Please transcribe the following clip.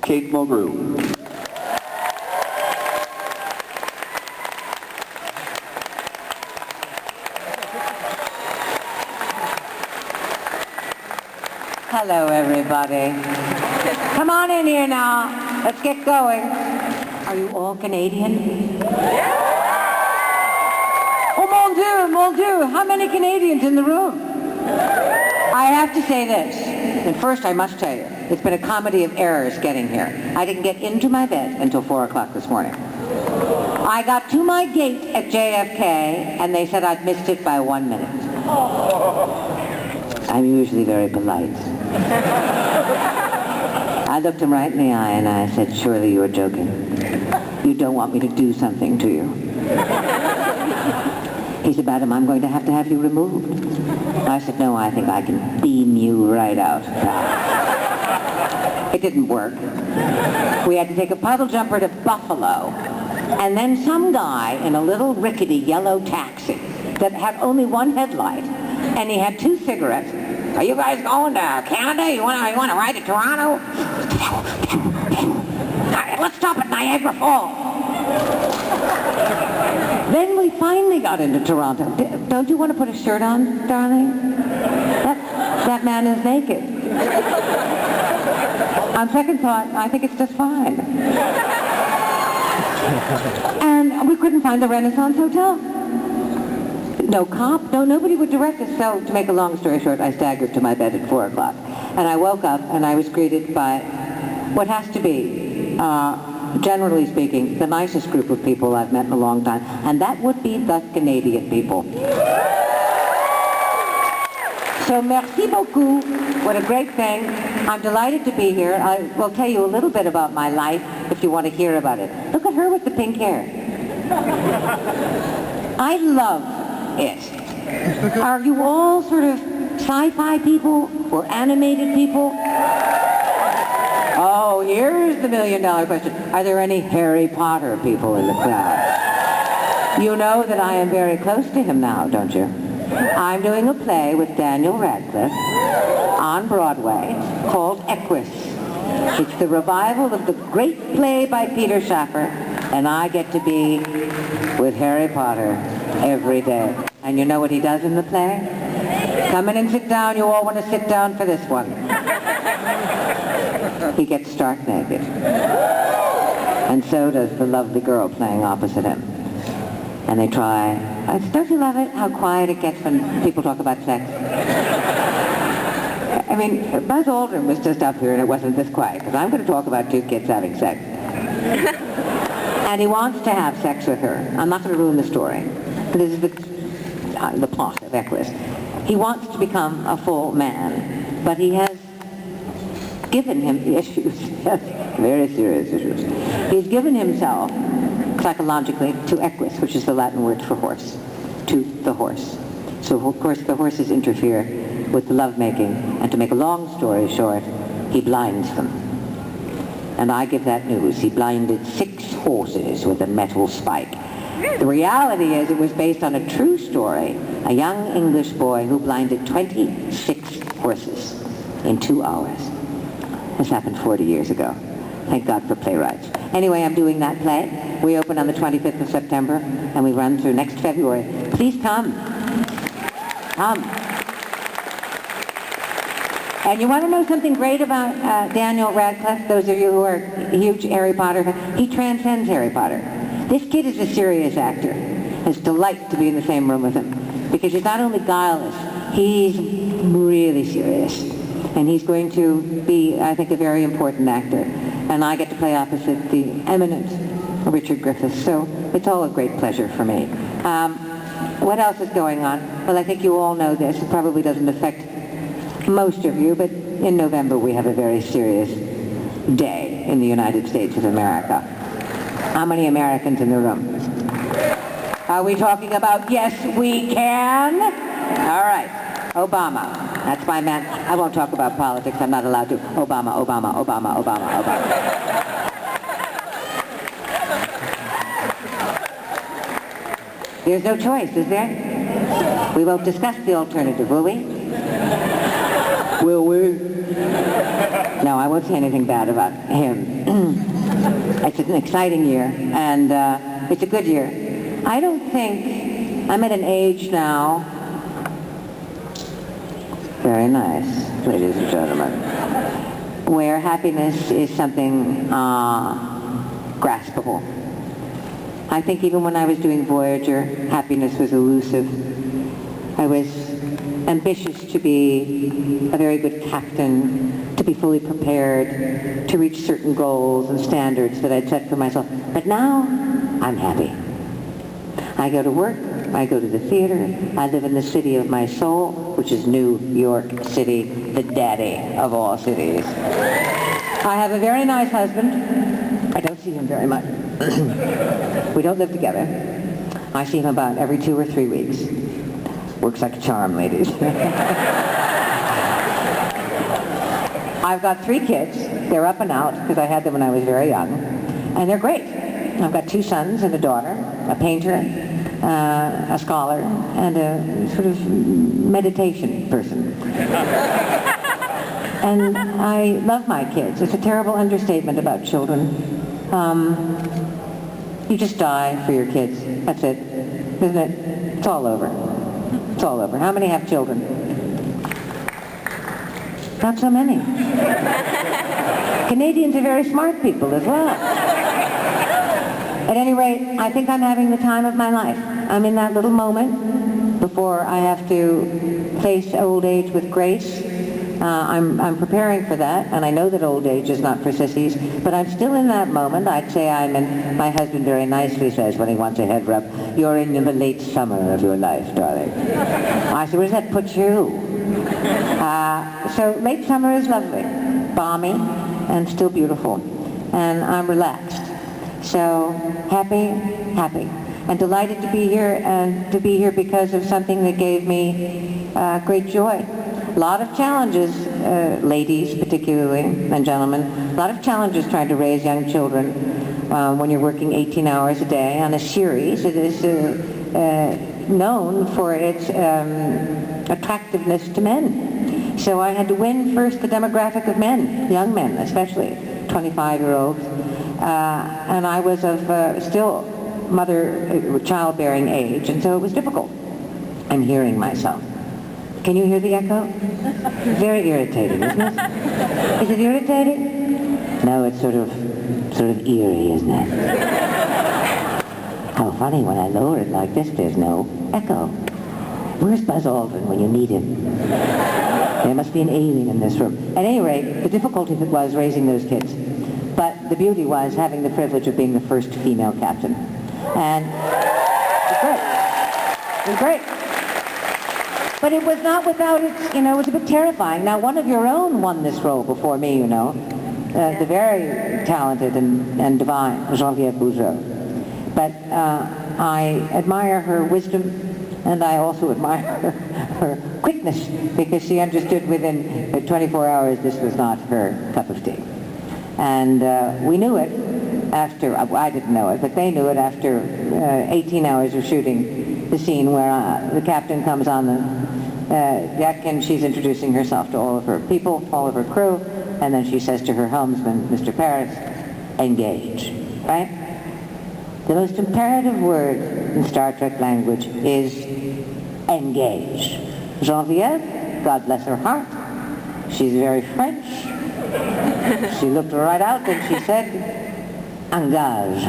Kate Mulgrew. Hello, everybody. Come on in here now. Let's get going. Are you all Canadian? Oh, mon Dieu, mon Dieu. How many Canadians in the room? I have to say this. And first, I must tell you, it's been a comedy of errors getting here. I didn't get into my bed until 4 o'clock this morning. I got to my gate at JFK, and they said I'd missed it by 1 minute. I'm usually very polite. I looked him right in the eye and I said, surely you're joking. You don't want me to do something to you. He said, madam, I'm going to have you removed. I said, no, I think I can beam you right out. It didn't work. We had to take a puddle jumper to Buffalo. And then some guy in a little rickety yellow taxi that had only one headlight, and he had 2 cigarettes. Are you guys going to Canada? You want to ride to Toronto? Let's stop at Niagara Falls. Then we finally got into Toronto. Don't you want to put a shirt on, darling? That man is naked. On second thought, I think it's just fine. And we couldn't find the Renaissance Hotel. No cop, nobody would direct us. So, to make a long story short, I staggered to my bed at 4 o'clock. And I woke up and I was greeted by what has to be, generally speaking, the nicest group of people I've met in a long time. And that would be the Canadian people. So, merci beaucoup. What a great thing. I'm delighted to be here. I will tell you a little bit about my life if you want to hear about it. Look at her with the pink hair. I love it. Are you all sort of sci-fi people or animated people? Oh, here's the $1 million question. Are there any Harry Potter people in the crowd? You know that I am very close to him now, don't you? I'm doing a play with Daniel Radcliffe on Broadway called Equus. It's the revival of the great play by Peter Shaffer, and I get to be with Harry Potter every day. And you know what he does in the play? Come in and sit down. You all want to sit down for this one. He gets stark naked. And so does the lovely girl playing opposite him. And they try. Don't you love it, how quiet it gets when people talk about sex? I mean, Buzz Aldrin was just up here and it wasn't this quiet, because I'm going to talk about 2 kids having sex. And he wants to have sex with her. I'm not going to ruin the story. But this is the plot of Equus. He wants to become a full man, but he has given him issues, very serious issues. He's given himself psychologically to Equus, which is the Latin word for horse, to the horse. So of course the horses interfere with the lovemaking, and to make a long story short, he blinds them. And I give that news. He blinded 6 horses with a metal spike. The reality is it was based on a true story, a young English boy who blinded 26 horses in 2 hours. This happened 40 years ago. Thank God for playwrights. Anyway, I'm doing that play. We open on the 25th of September, and we run through next February. Please come. Come. And you want to know something great about Daniel Radcliffe? Those of you who are huge Harry Potter fans, he transcends Harry Potter. This kid is a serious actor. It's a delight to be in the same room with him, because he's not only guileless, he's really serious. And he's going to be, I think, a very important actor. And I get to play opposite the eminent Richard Griffiths, so it's all a great pleasure for me. What else is going on? Well, I think you all know this. It probably doesn't affect most of you, but in November we have a very serious day in the United States of America. How many Americans in the room? Are we talking about yes, we can? All right. Obama. That's my man. I won't talk about politics. I'm not allowed to. Obama, Obama, Obama, Obama, Obama. There's no choice, is there? We won't discuss the alternative, will we? Will we? No, I won't won't say anything bad about him. It's an exciting year, and it's a good year. I don't think, I'm at an age now, very nice, ladies and gentlemen, where happiness is something graspable. I think even when I was doing Voyager, happiness was elusive. I was ambitious to be a very good captain, to be fully prepared, to reach certain goals and standards that I'd set for myself. But now, I'm happy. I go to work, I go to the theater, I live in the city of my soul, which is New York City, the daddy of all cities. I have a very nice husband. I don't see him very much. We don't live together. I see him about every 2 or 3 weeks. Works like a charm, ladies. I've got 3 kids. They're up and out because I had them when I was very young. And they're great. I've got 2 sons and a daughter, a painter, a scholar, and a sort of meditation person. And I love my kids. It's a terrible understatement about children. You just die for your kids. That's it. Isn't it? It's all over. It's all over. How many have children? Not so many. Canadians are very smart people as well. At any rate, I think I'm having the time of my life. I'm in that little moment before I have to face old age with grace. I'm preparing for that, and I know that old age is not for sissies, but I'm still in that moment. I'd say I'm in, my husband very nicely says when he wants a head rub, you're in the late summer of your life, darling. I said, where does that put you? So late summer is lovely, balmy, and still beautiful, and I'm relaxed. So happy, and delighted to be here, and to be here because of something that gave me great joy. A lot of challenges, ladies particularly, and gentlemen, a lot of challenges trying to raise young children when you're working 18 hours a day on a series. It is known for its attractiveness to men. So I had to win first the demographic of men, young men especially, 25-year-olds. And I was of still childbearing age, and so it was difficult. I'm hearing myself. Can you hear the echo? Very irritating, isn't it? Is it irritating? No, it's sort of eerie, isn't it? How funny, when I lower it like this, there's no echo. Where's Buzz Aldrin when you need him? There must be an alien in this room. At any rate, the difficulty was raising those kids. But the beauty was having the privilege of being the first female captain. And it was great. It was great. But it was not without its, it was a bit terrifying. Now, one of your own won this role before me, the very talented and divine Geneviève Bourgeois. But I admire her wisdom, and I also admire her quickness, because she understood within 24 hours this was not her cup of tea. And we knew it after, I didn't know it, but they knew it after 18 hours of shooting the scene where the captain comes on the deck and she's introducing herself to all of her people, all of her crew, and then she says to her helmsman, Mr. Paris, engage, right? The most imperative word in Star Trek language is engage. Geneviève, God bless her heart, she's very French. She looked right out and she said, engage.